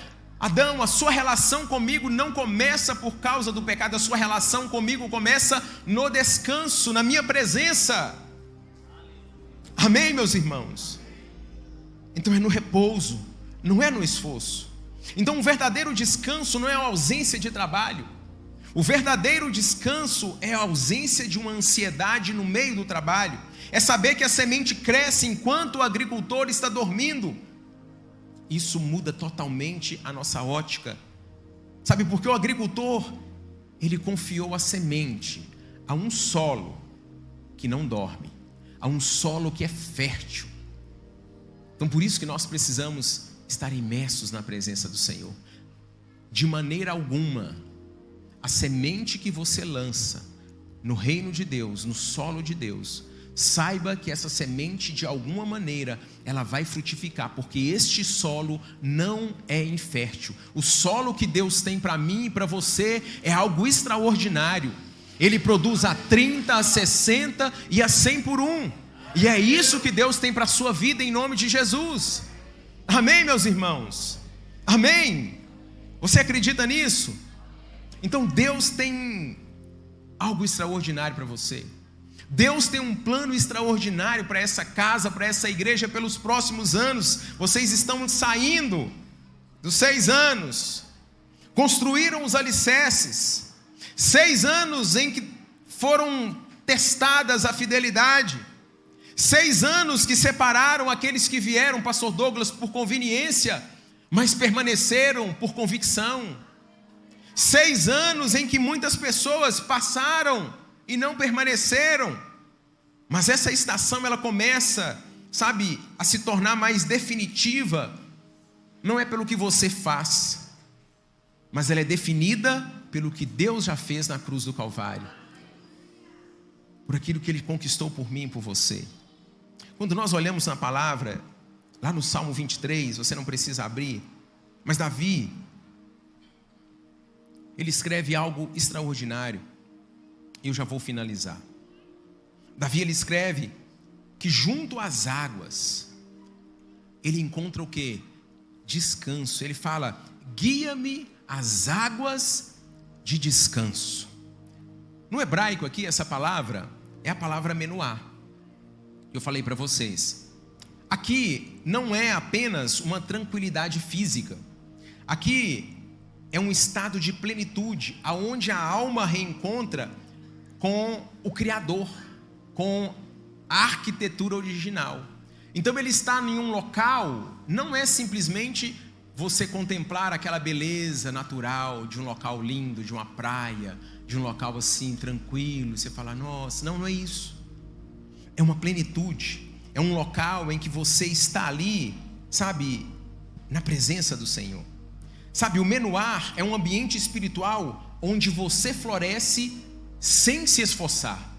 Adão, a sua relação comigo não começa por causa do pecado, a sua relação comigo começa no descanso, na minha presença. Amém, meus irmãos? Então é no repouso, não é no esforço. Então o verdadeiro descanso não é a ausência de trabalho. O verdadeiro descanso é a ausência de uma ansiedade no meio do trabalho. É saber que a semente cresce enquanto o agricultor está dormindo. Isso muda totalmente a nossa ótica. Sabe, porque o agricultor, ele confiou a semente a um solo que não dorme, a um solo que é fértil. Então por isso que nós precisamos estar imersos na presença do Senhor. De maneira alguma, a semente que você lança no reino de Deus, no solo de Deus, saiba que essa semente de alguma maneira ela vai frutificar, porque este solo não é infértil. O solo que Deus tem para mim e para você é algo extraordinário. Ele produz a 30, a 60 e a 100 por um. E é isso que Deus tem para a sua vida em nome de Jesus. Amém, meus irmãos? Amém? Você acredita nisso? Então Deus tem algo extraordinário para você. Deus tem um plano extraordinário para essa casa, para essa igreja pelos próximos anos. Vocês estão saindo dos 6 anos, construíram os alicerces, 6 anos em que foram testadas a fidelidade, 6 anos que separaram aqueles que vieram, pastor Douglas, por conveniência, mas permaneceram por convicção. 6 anos em que muitas pessoas passaram e não permaneceram, mas essa estação ela começa, sabe, a se tornar mais definitiva. Não é pelo que você faz, mas ela é definida pelo que Deus já fez na cruz do Calvário, por aquilo que Ele conquistou por mim e por você. Quando nós olhamos na palavra, lá no Salmo 23, você não precisa abrir, mas Davi, ele escreve algo extraordinário. E eu já vou finalizar. Davi, ele escreve que junto às águas, ele encontra o quê? Descanso. Ele fala, guia-me às águas de descanso. No hebraico aqui, essa palavra é a palavra menuá. Eu falei para vocês. Aqui não é apenas uma tranquilidade física. Aqui é um estado de plenitude, aonde a alma reencontra com o Criador, com a arquitetura original. Então ele está em um local, não é simplesmente você contemplar aquela beleza natural de um local lindo, de uma praia, de um local assim tranquilo, você fala, nossa, não é isso. É uma plenitude, é um local em que você está ali, sabe, na presença do Senhor. Sabe, o menuar é um ambiente espiritual onde você floresce sem se esforçar.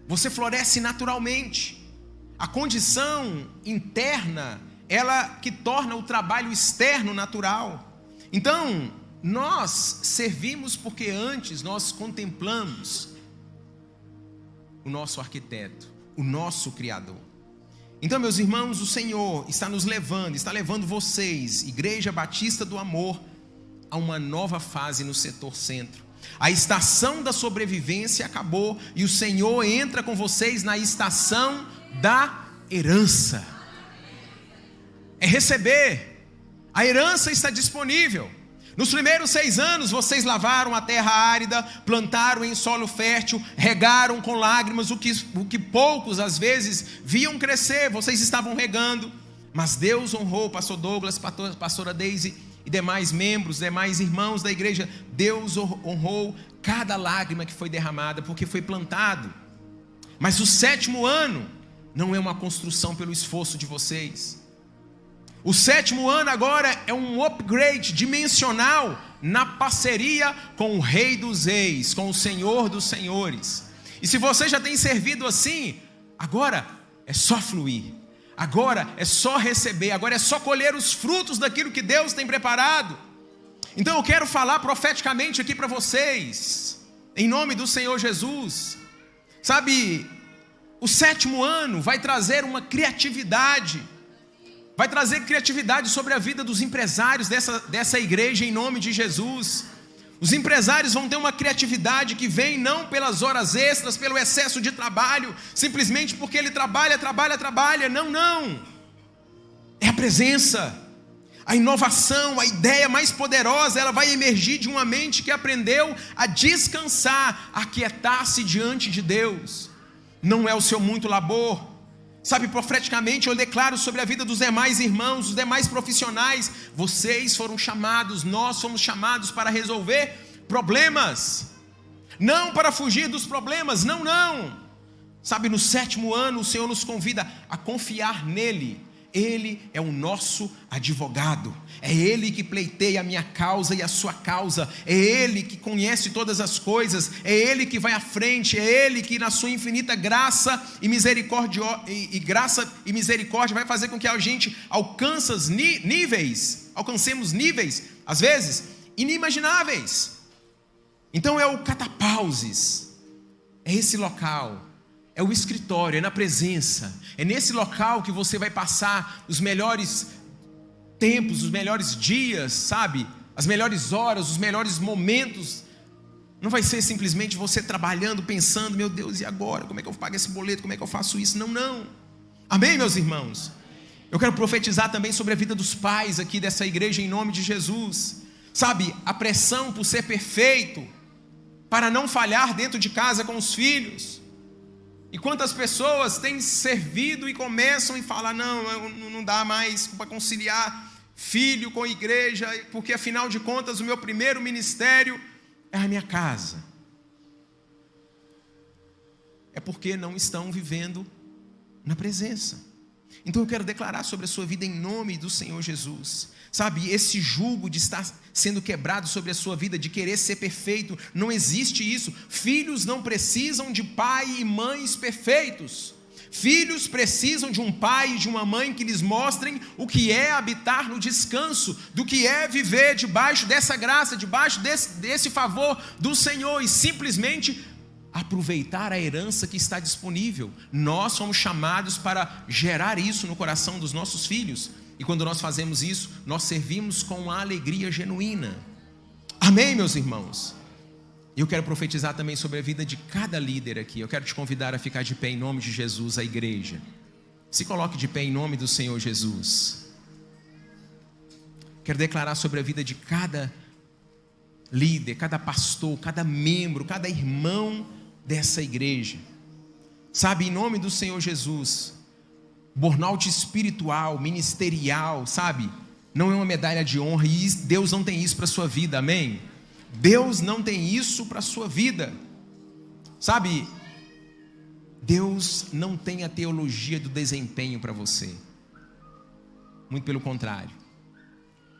Você floresce naturalmente. A condição interna, ela que torna o trabalho externo natural. Então, nós servimos porque antes nós contemplamos o nosso arquiteto, o nosso Criador. Então, meus irmãos, o Senhor está nos levando, está levando vocês, Igreja Batista do Amor, a uma nova fase no setor centro. A estação da sobrevivência acabou e o Senhor entra com vocês na estação da herança. É receber. A herança está disponível. Nos primeiros 6 anos vocês lavaram a terra árida, plantaram em solo fértil, regaram com lágrimas o que poucos às vezes viam crescer, vocês estavam regando. Mas Deus honrou o pastor Douglas, pastora Daisy e demais membros, demais irmãos da igreja. Deus honrou cada lágrima que foi derramada, porque foi plantado. Mas o 7º ano não é uma construção pelo esforço de vocês. O 7º ano agora é um upgrade dimensional na parceria com o Rei dos Reis, com o Senhor dos Senhores. E se você já tem servido assim, agora é só fluir. Agora é só receber, agora é só colher os frutos daquilo que Deus tem preparado. Então eu quero falar profeticamente aqui para vocês, em nome do Senhor Jesus. Sabe, o 7º ano vai trazer uma criatividade, Vai trazer criatividade sobre a vida dos empresários dessa igreja em nome de Jesus. Os empresários vão ter uma criatividade que vem não pelas horas extras, pelo excesso de trabalho, simplesmente porque ele trabalha. Não. É a presença. A inovação, a ideia mais poderosa, ela vai emergir de uma mente que aprendeu a descansar, a aquietar-se diante de Deus. Não é o seu muito labor. Sabe, profeticamente eu declaro sobre a vida dos demais irmãos, dos demais profissionais, vocês foram chamados, nós fomos chamados para resolver problemas, não para fugir dos problemas, não. Sabe, no 7º ano o Senhor nos convida a confiar nele. Ele é o nosso advogado, é Ele que pleiteia a minha causa e a sua causa, é Ele que conhece todas as coisas, é Ele que vai à frente, é Ele que na sua infinita graça e misericórdia vai fazer com que a gente alcancemos níveis, às vezes, inimagináveis. Então é o catapauses, é esse local. É o escritório, é na presença. É nesse local que você vai passar os melhores tempos, os melhores dias, sabe? As melhores horas, os melhores momentos. Não vai ser simplesmente você trabalhando, pensando, meu Deus, e agora? Como é que eu pago esse boleto? Como é que eu faço isso? Não. Amém, meus irmãos? Eu quero profetizar também sobre a vida dos pais aqui dessa igreja em nome de Jesus. Sabe, a pressão por ser perfeito, para não falhar dentro de casa com os filhos. E quantas pessoas têm servido e começam a falar, não dá mais para conciliar filho com igreja, porque afinal de contas o meu primeiro ministério é a minha casa. É porque não estão vivendo na presença. Então eu quero declarar sobre a sua vida em nome do Senhor Jesus. Sabe, esse jugo de estar sendo quebrado sobre a sua vida, de querer ser perfeito, não existe isso. Filhos não precisam de pai e mães perfeitos. Filhos precisam de um pai e de uma mãe que lhes mostrem o que é habitar no descanso, do que é viver debaixo dessa graça, debaixo desse favor do Senhor e simplesmente aproveitar a herança que está disponível. Nós somos chamados para gerar isso no coração dos nossos filhos. E quando nós fazemos isso, nós servimos com uma alegria genuína. Amém, meus irmãos? E eu quero profetizar também sobre a vida de cada líder aqui. Eu quero te convidar a ficar de pé em nome de Jesus, a igreja. Se coloque de pé em nome do Senhor Jesus. Quero declarar sobre a vida de cada líder, cada pastor, cada membro, cada irmão dessa igreja. Sabe, em nome do Senhor Jesus, burnout espiritual, ministerial, sabe? Não é uma medalha de honra e Deus não tem isso para a sua vida, amém? Deus não tem isso para a sua vida. Sabe, Deus não tem a teologia do desempenho para você. Muito pelo contrário.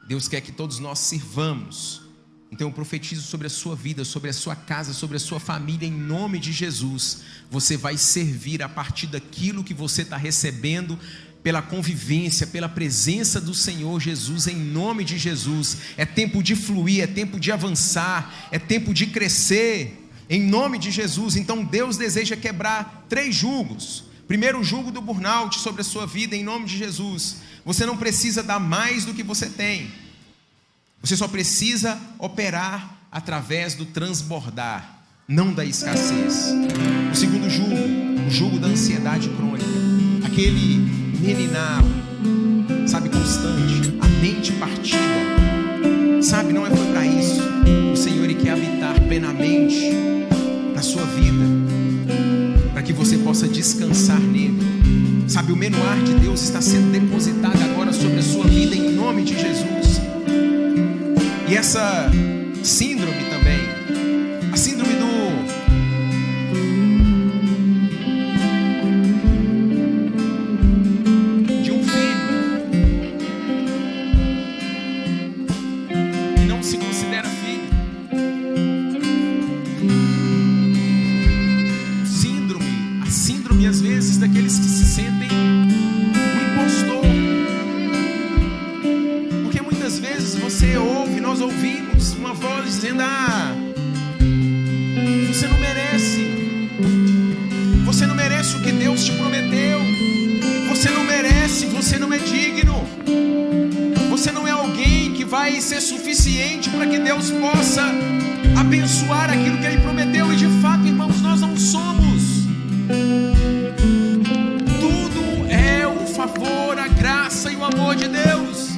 Deus quer que todos nós sirvamos. Então eu profetizo sobre a sua vida, sobre a sua casa, sobre a sua família, em nome de Jesus. Você vai servir a partir daquilo que você está recebendo, pela convivência, pela presença do Senhor Jesus, em nome de Jesus. É tempo de fluir, é tempo de avançar, é tempo de crescer, em nome de Jesus. Então Deus deseja quebrar 3 jugos. Primeiro, o jugo do burnout sobre a sua vida, em nome de Jesus. Você não precisa dar mais do que você tem. Você só precisa operar através do transbordar, não da escassez. O segundo jugo, o jugo da ansiedade crônica, aquele meninar, sabe, constante, a mente partida, sabe, não foi para isso. O Senhor Ele quer habitar plenamente na sua vida, para que você possa descansar nele. Sabe, o menuar de Deus está sendo depositado agora sobre a sua vida, em nome de Jesus. E essa síndrome também, a síndrome de um filho que não se considera filho. A síndrome às vezes daqueles que se sentem um impostor. Porque muitas vezes nós ouvimos uma voz dizendo: você não merece o que Deus te prometeu, você não merece, você não é digno. vai ser suficiente para que Deus possa abençoar aquilo que Ele prometeu. E de fato, irmãos, nós não somos. Tudo é o favor, a graça e o amor de Deus.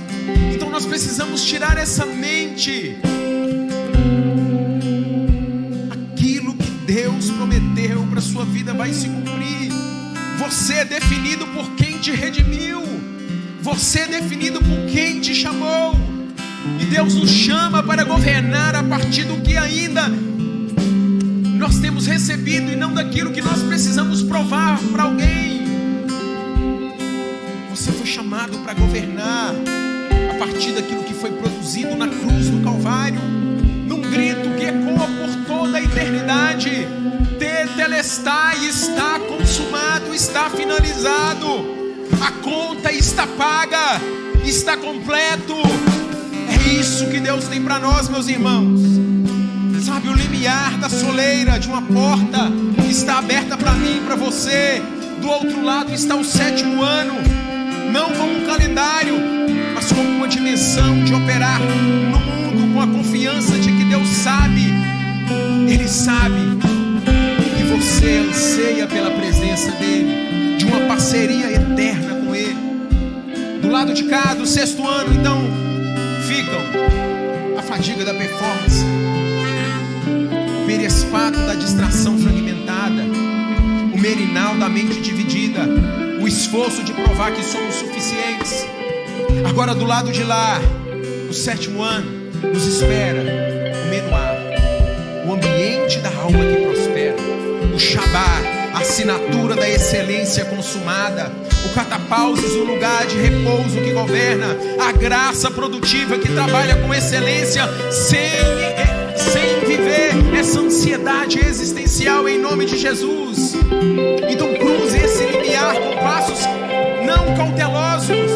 Então nós precisamos tirar essa mente. Aquilo que Deus prometeu para a sua vida vai se cumprir. Você é definido por quem te redimiu. Você é definido por quem te chamou. E Deus nos chama para governar a partir do que ainda nós temos recebido, e não daquilo que nós precisamos provar para alguém. Você foi chamado para governar a partir daquilo que foi produzido na cruz do Calvário, num grito que ecoa por toda a eternidade: Tetelestai, está consumado, está finalizado. A conta está paga, está completo. É isso que Deus tem para nós, meus irmãos. Sabe, o limiar da soleira de uma porta está aberta para mim e para você. Do outro lado está o 7º ano, não como um calendário, mas como uma dimensão de operar no mundo com a confiança de que Deus sabe. Ele sabe que você anseia pela presença dEle, de uma parceria eterna com Ele. Do lado de cá, do 6º ano, então, ficam a fadiga da performance, o perespato da distração fragmentada, o merinal da mente dividida, o esforço de provar que somos suficientes. Agora, do lado de lá, o 7º ano, nos espera o menuá, o ambiente da alma que prospera, o Shabá, a assinatura da excelência consumada, o catapausis, o lugar de repouso que governa, a graça produtiva que trabalha com excelência, sem viver essa ansiedade existencial, em nome de Jesus. Então cruze esse limiar com passos não cautelosos.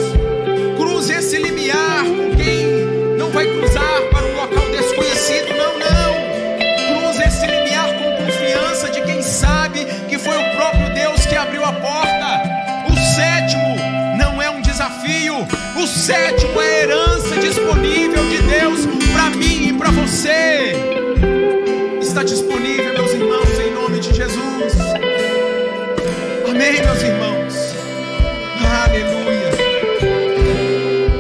Cruze esse limiar com quem não vai cruzar para um local desconhecido. Não. Cruze esse limiar com confiança de quem sabe que foi o próprio Deus que abriu a porta. O 7º não é um desafio. O 7º é a herança disponível de Deus para mim e para você. Está disponível, meus irmãos, em nome de Jesus. Amém, meus irmãos. Aleluia.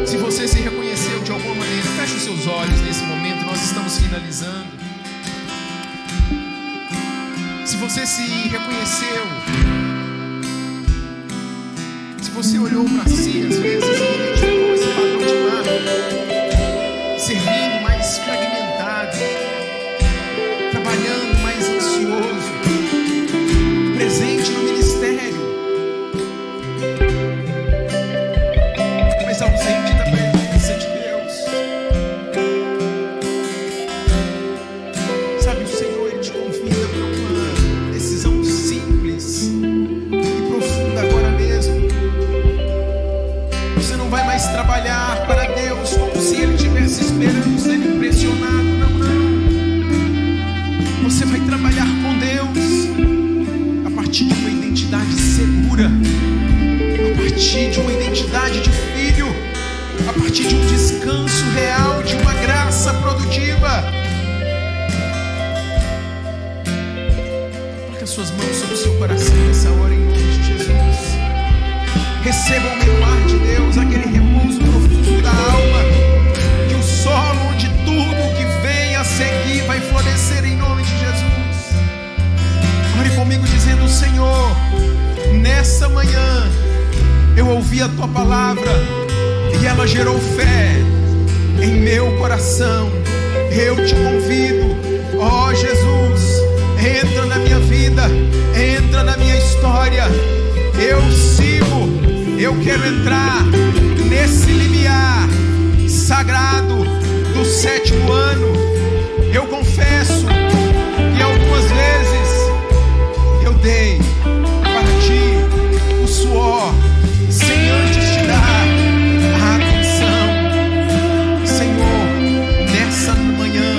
Se você se reconheceu de alguma maneira, feche os seus olhos nesse momento. Nós estamos finalizando. Se você se reconheceu, se você olhou para si às vezes e identificou esse padrão de marca, servindo mais fragmentado, trabalhando mais ansioso, presente no ministério, mas ausente da presença de Deus. Sabe, o Senhor, Ele te convida para uma decisão simples e profunda agora mesmo. Você não vai mais trabalhar para Deus como se Ele estivesse esperando ser impressionado. Não. Você vai trabalhar com Deus a partir de uma identidade segura, a partir de uma identidade de filho, a partir de um descanso real, de uma graça produtiva. Coloque as suas mãos sobre o seu coração nessa hora, em nome de Jesus. Receba o menuar de Deus, aquele repouso profundo da alma, que o solo onde tudo que vem a seguir vai florescer em nome de Jesus. Ore comigo dizendo: Senhor, nessa manhã eu ouvi a Tua palavra e ela gerou fé em meu coração. Eu te convido, ó Jesus, entra na minha vida, entra na minha história. Eu sigo, eu quero entrar nesse limiar sagrado do 7º ano. Eu confesso que algumas vezes eu dei para Ti o suor sem antes Te dar a atenção. Senhor, nessa manhã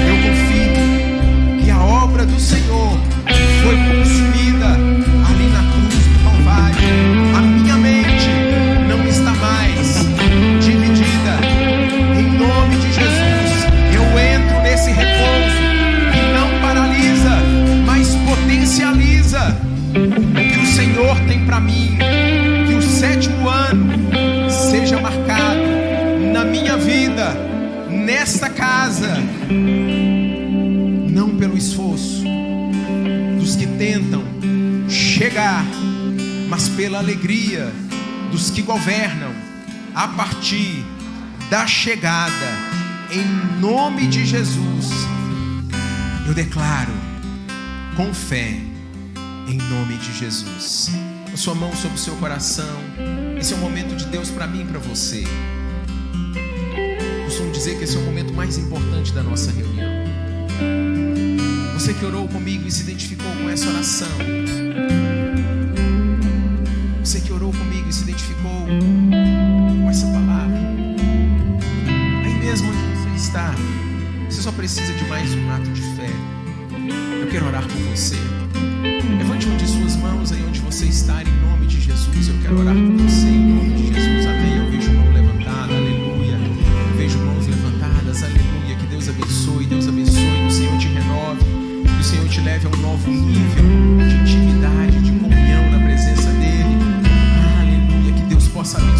eu confio que a obra do Senhor foi consumida ali na cruz do Calvário. A minha mente não está mais dividida. para mim que o 7º ano seja marcado na minha vida, nesta casa, não pelo esforço dos que tentam chegar, mas pela alegria dos que governam a partir da chegada. Em nome de Jesus, eu declaro com fé, em nome de Jesus. A sua mão sobre o seu coração. Esse é o momento de Deus para mim e para você. Costumo dizer que esse é o momento mais importante da nossa reunião. Você que orou comigo e se identificou com essa oração, você que orou comigo e se identificou com essa palavra, aí mesmo onde você está, você só precisa de mais um ato de fé. Eu quero orar com você. Levante uma de suas mãos aí onde você está, em nome de Jesus. Eu quero orar com você em nome de Jesus. Amém. Eu vejo mão levantada, aleluia. Eu vejo mãos levantadas, aleluia. Que Deus abençoe, que o Senhor te renove, que o Senhor te leve a um novo nível de intimidade, de comunhão na presença dEle. Aleluia. Que Deus possa abençoar